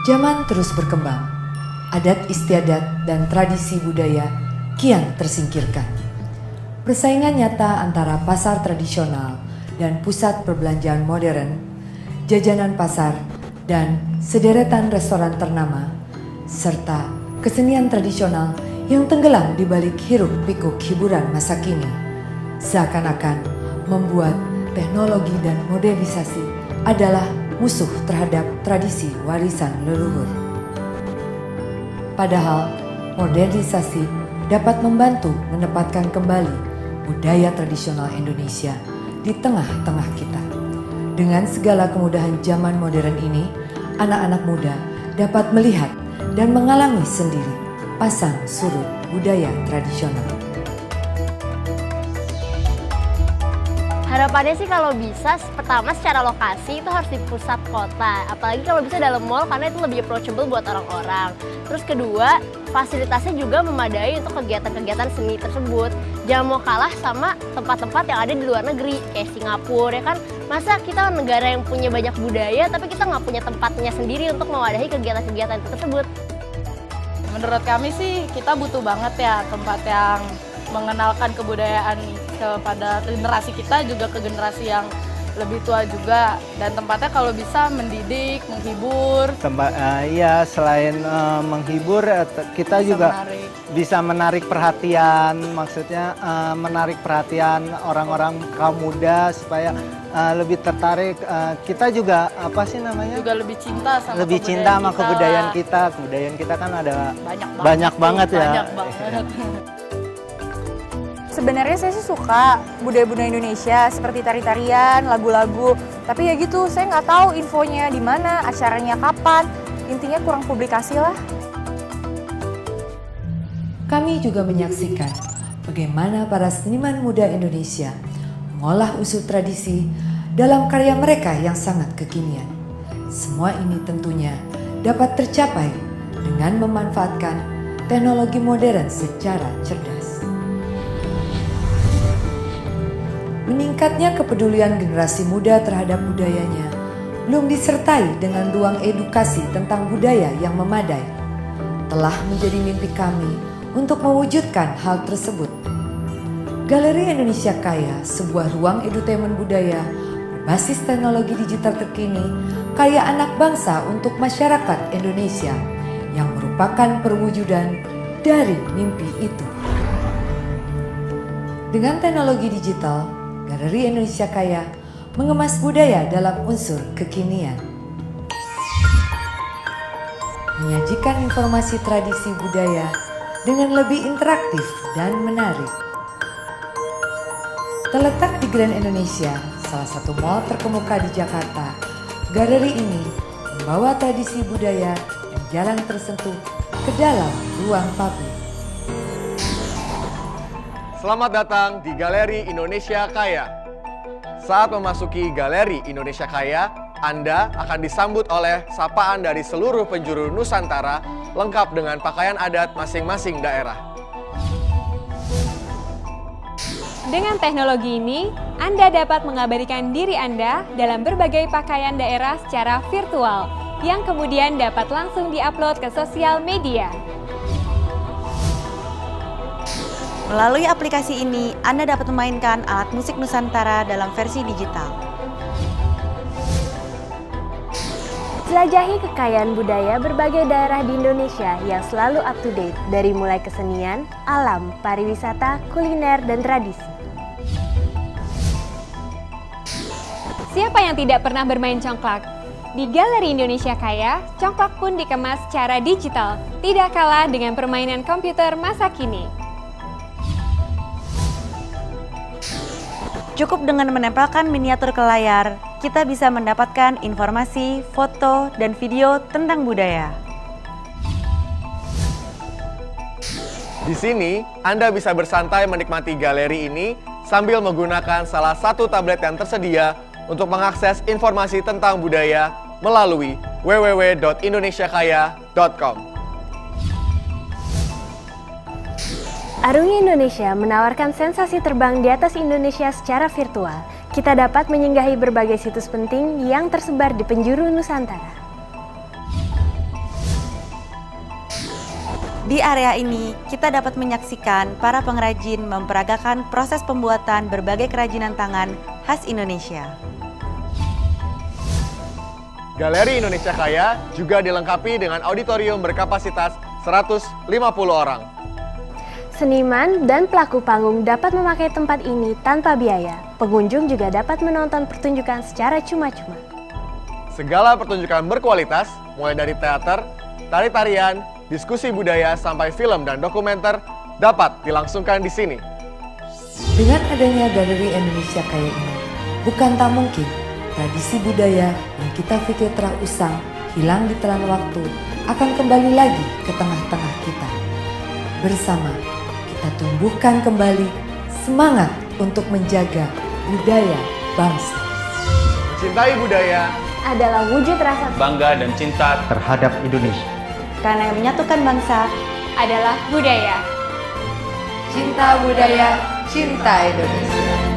Zaman terus berkembang, adat istiadat dan tradisi budaya kian tersingkirkan. Persaingan nyata antara pasar tradisional dan pusat perbelanjaan modern, jajanan pasar, dan sederetan restoran ternama, serta kesenian tradisional yang tenggelam di balik hiruk-pikuk hiburan masa kini, seakan-akan membuat teknologi dan modernisasi adalah musuh terhadap tradisi warisan leluhur. Padahal modernisasi dapat membantu menempatkan kembali budaya tradisional Indonesia di tengah-tengah kita. Dengan segala kemudahan zaman modern ini, anak-anak muda dapat melihat dan mengalami sendiri pasang surut budaya tradisional. Harapannya sih kalau bisa, pertama secara lokasi itu harus di pusat kota. Apalagi kalau bisa dalam mall karena itu lebih approachable buat orang-orang. Terus kedua, fasilitasnya juga memadai untuk kegiatan-kegiatan seni tersebut. Jangan mau kalah sama tempat-tempat yang ada di luar negeri, kayak Singapura ya kan. Masa kita negara yang punya banyak budaya tapi kita nggak punya tempatnya sendiri untuk mewadahi kegiatan-kegiatan tersebut. Menurut kami sih kita butuh banget ya tempat yang mengenalkan kebudayaan kepada generasi kita juga ke generasi yang lebih tua juga, dan tempatnya kalau bisa mendidik, menghibur. Iya, selain menghibur, kita juga bisa menarik perhatian, maksudnya menarik perhatian orang-orang kaum muda supaya lebih tertarik. Kita juga juga lebih cinta sama kebudayaan kita. Kebudayaan kita kan ada banyak banget ya. Banyak banget. Sebenarnya saya sih suka budaya-budaya Indonesia seperti tari-tarian, lagu-lagu. Tapi ya gitu, saya nggak tahu infonya di mana, acaranya kapan. Intinya kurang publikasi lah. Kami juga menyaksikan bagaimana para seniman muda Indonesia mengolah unsur tradisi dalam karya mereka yang sangat kekinian. Semua ini tentunya dapat tercapai dengan memanfaatkan teknologi modern secara cerdas. Meningkatnya kepedulian generasi muda terhadap budayanya belum disertai dengan ruang edukasi tentang budaya yang memadai. Telah menjadi mimpi kami untuk mewujudkan hal tersebut. Galeri Indonesia Kaya, sebuah ruang edutainment budaya berbasis teknologi digital terkini, karya anak bangsa untuk masyarakat Indonesia yang merupakan perwujudan dari mimpi itu. Dengan teknologi digital, Galeri Indonesia Kaya mengemas budaya dalam unsur kekinian. Menyajikan informasi tradisi budaya dengan lebih interaktif dan menarik. Terletak di Grand Indonesia, salah satu mall terkemuka di Jakarta, galeri ini membawa tradisi budaya dan jalan tersentuh ke dalam ruang publik. Selamat datang di Galeri Indonesia Kaya. Saat memasuki Galeri Indonesia Kaya, Anda akan disambut oleh sapaan dari seluruh penjuru Nusantara, lengkap dengan pakaian adat masing-masing daerah. Dengan teknologi ini, Anda dapat mengabadikan diri Anda dalam berbagai pakaian daerah secara virtual, yang kemudian dapat langsung diupload ke sosial media. Melalui aplikasi ini, Anda dapat memainkan alat musik Nusantara dalam versi digital. Jelajahi kekayaan budaya berbagai daerah di Indonesia yang selalu up to date, dari mulai kesenian, alam, pariwisata, kuliner, dan tradisi. Siapa yang tidak pernah bermain congklak? Di Galeri Indonesia Kaya, congklak pun dikemas secara digital, tidak kalah dengan permainan komputer masa kini. Cukup dengan menempelkan miniatur ke layar, kita bisa mendapatkan informasi, foto, dan video tentang budaya. Di sini, Anda bisa bersantai menikmati galeri ini sambil menggunakan salah satu tablet yang tersedia untuk mengakses informasi tentang budaya melalui www.indonesiakaya.com. Arungi Indonesia menawarkan sensasi terbang di atas Indonesia secara virtual. Kita dapat menyinggahi berbagai situs penting yang tersebar di penjuru Nusantara. Di area ini, kita dapat menyaksikan para pengrajin memperagakan proses pembuatan berbagai kerajinan tangan khas Indonesia. Galeri Indonesia Kaya juga dilengkapi dengan auditorium berkapasitas 150 orang. Seniman dan pelaku panggung dapat memakai tempat ini tanpa biaya. Pengunjung juga dapat menonton pertunjukan secara cuma-cuma. Segala pertunjukan berkualitas, mulai dari teater, tari-tarian, diskusi budaya, sampai film dan dokumenter, dapat dilangsungkan di sini. Dengan adanya Galeri Indonesia Kaya ini, bukan tak mungkin tradisi budaya yang kita pikir telah usang, hilang di telan waktu, akan kembali lagi ke tengah-tengah kita. Bersama, kita tumbuhkan kembali semangat untuk menjaga budaya bangsa. Mencintai budaya Adalah wujud rasa bangga dan cinta terhadap Indonesia. Karena yang menyatukan bangsa adalah budaya. Cinta budaya, cinta Indonesia.